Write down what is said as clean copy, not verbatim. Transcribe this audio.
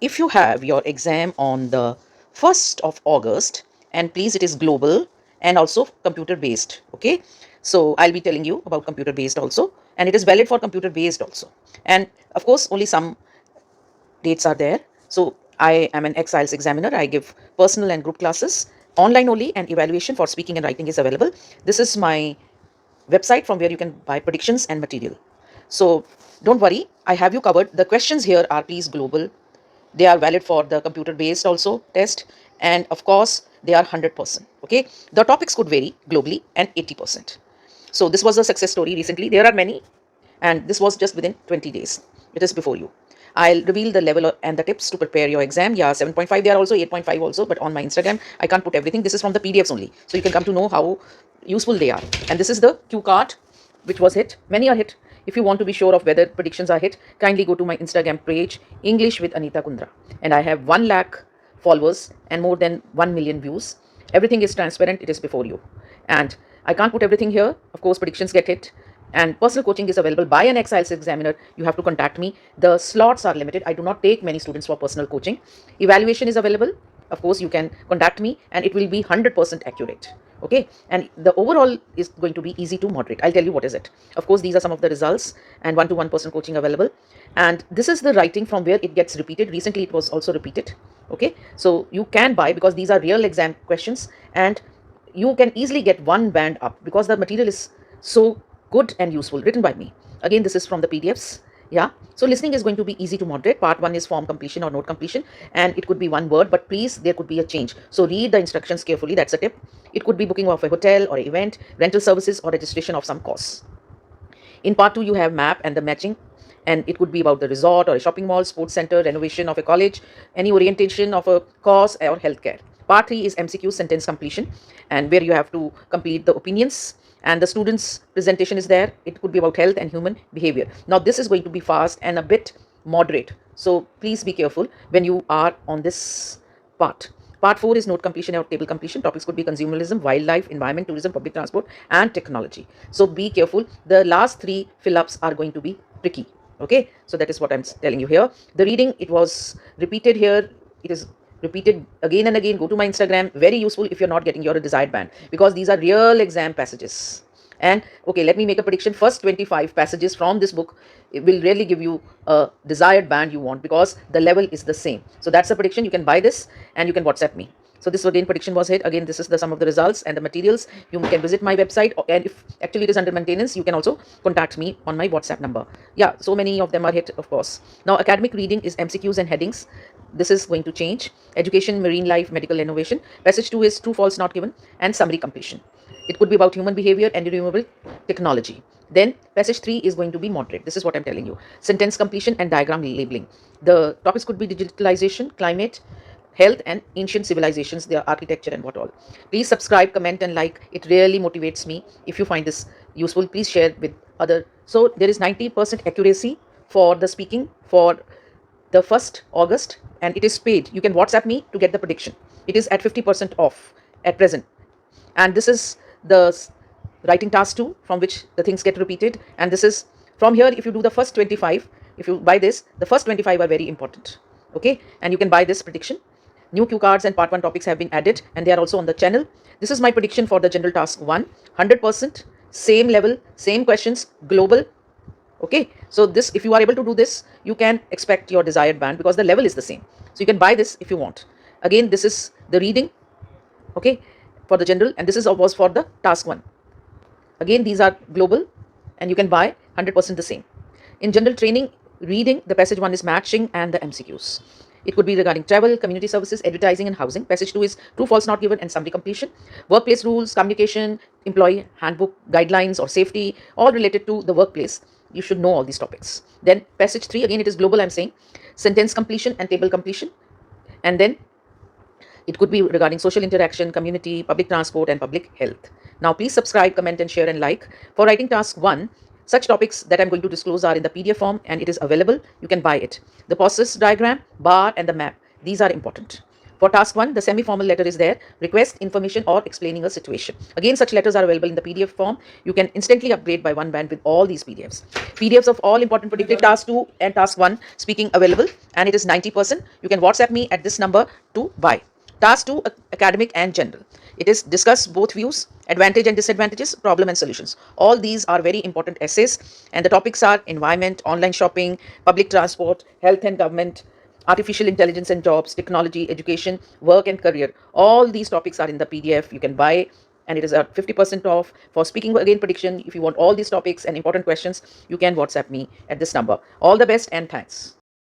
if you have your exam on the 1st of August, and please, it is global and also computer based. Okay, so I'll be telling you about computer based also, and it is valid for computer based also. And of course, only some dates are there. So I am an ex-IELTS examiner. I give personal and group classes online only, and evaluation for speaking and writing is available. This is my website from where you can buy predictions and material. So don't worry, I have you covered. The questions here are please global. They are valid for the computer based also test, and of course they are 100%. Okay, the topics could vary globally and 80%. So this was a success story recently. There are many, and this was just within 20 days. It is before you. I'll reveal the level and the tips to prepare your exam. Yeah, 7.5 they are also, 8.5 also, but on my Instagram I can't put everything. This is from the PDFs only, so you can come to know how useful they are. And this is the cue card which was hit. Many are hit. If you want to be sure of whether predictions are hit, kindly go to my Instagram page, English with Aneeta Kundra. And I have 1 lakh followers and more than 1 million views. Everything is transparent, it is before you. And I can't put everything here. Of course, predictions get hit. And personal coaching is available by an ex-IELTS examiner. You have to contact me. The slots are limited. I do not take many students for personal coaching. Evaluation is available. Of course, you can contact me and it will be 100% accurate. Okay, and the overall is going to be easy to moderate. I'll tell you what is it. Of course, these are some of the results, and 1-to-1 person coaching available. And this is the writing from where it gets repeated. Recently it was also repeated. Okay, so you can buy because these are real exam questions, and you can easily get one band up because the material is so good and useful, written by me. Again, this is from the PDFs. Yeah, so listening is going to be easy to moderate. Part 1 is form completion or note completion, and it could be one word, but please, there could be a change. So read the instructions carefully. That's a tip. It could be booking of a hotel or an event, rental services, or registration of some course. In part 2, you have map and the matching, and it could be about the resort or a shopping mall, sports center, renovation of a college, any orientation of a course or healthcare. Part 3 is MCQ sentence completion, and where you have to complete the opinions, and the student's presentation is there. It could be about health and human behavior. Now this is going to be fast and a bit moderate, so please be careful when you are on this part. Part 4 is note completion or table completion. Topics could be consumerism, wildlife, environment, tourism, public transport, and technology. So be careful. The last 3 fill-ups are going to be tricky. Okay, so that is what I'm telling you here. The reading, it was repeated here. It is repeated again and again. Go to my Instagram. Very useful if you're not getting your desired band, because these are real exam passages. And okay, let me make a prediction. First 25 passages from this book, it will really give you a desired band you want, because the level is the same. So that's a prediction. You can buy this and you can WhatsApp me. So this again prediction was hit. Again, this is the sum of the results and the materials. You can visit my website, and if actually it is under maintenance, you can also contact me on my WhatsApp number. Yeah, so many of them are hit, of course. Now academic reading is MCQs and headings. This is going to change. Education, marine life, medical innovation. Passage 2 is true, false, not given, and summary completion. It could be about human behavior and renewable technology. Then passage 3 is going to be moderate. This is what I'm telling you. Sentence completion and diagram labeling. The topics could be digitalization, climate, health, and ancient civilizations, their architecture and what all. Please subscribe, comment, and like. It really motivates me. If you find this useful, please share with other. So there is 90% accuracy for the speaking for the 1st August, and it is paid. You can WhatsApp me to get the prediction. It is at 50% off at present. And this is the writing task 2, from which the things get repeated. And this is from here. If you do the first 25, if you buy this, the first 25 are very important. Okay, and you can buy this prediction. New cue cards and part 1 topics have been added, and they are also on the channel. This is my prediction for the general task 1, 100%, same level, same questions, global. Okay, so this, if you are able to do this, you can expect your desired band because the level is the same. So you can buy this if you want. Again, this is the reading, okay, for the general, and this is was for the task 1. Again, these are global, and you can buy 100% the same. In general training reading, the passage 1 is matching and the MCQs. It could be regarding travel, community services, advertising, and housing. Passage 2 is true, false, not given, and summary completion. Workplace rules, communication, employee handbook, guidelines, or safety, all related to the workplace. You should know all these topics. Then passage 3, again, it is global, I'm saying. Sentence completion and table completion. And then it could be regarding social interaction, community, public transport, and public health. Now, please subscribe, comment, and share and like. For writing task 1, such topics that I'm going to disclose are in the PDF form, and it is available. You can buy it. The process diagram, bar, and the map, these are important. For task 1, the semi-formal letter is there, request, information or explaining a situation. Again, such letters are available in the PDF form. You can instantly upgrade by one band with all these PDFs. PDFs of all important predictive task 2 and task 1 speaking available, and it is 90%. You can WhatsApp me at this number to buy. Task 2, academic and general. It is discuss both views, advantage and disadvantages, problem and solutions. All these are very important essays, and the topics are environment, online shopping, public transport, health and government, artificial intelligence and jobs, technology, education, work and career. All these topics are in the PDF. You can buy, and it is at 50% off. For speaking again prediction, if you want all these topics and important questions, you can WhatsApp me at this number. All the best and thanks.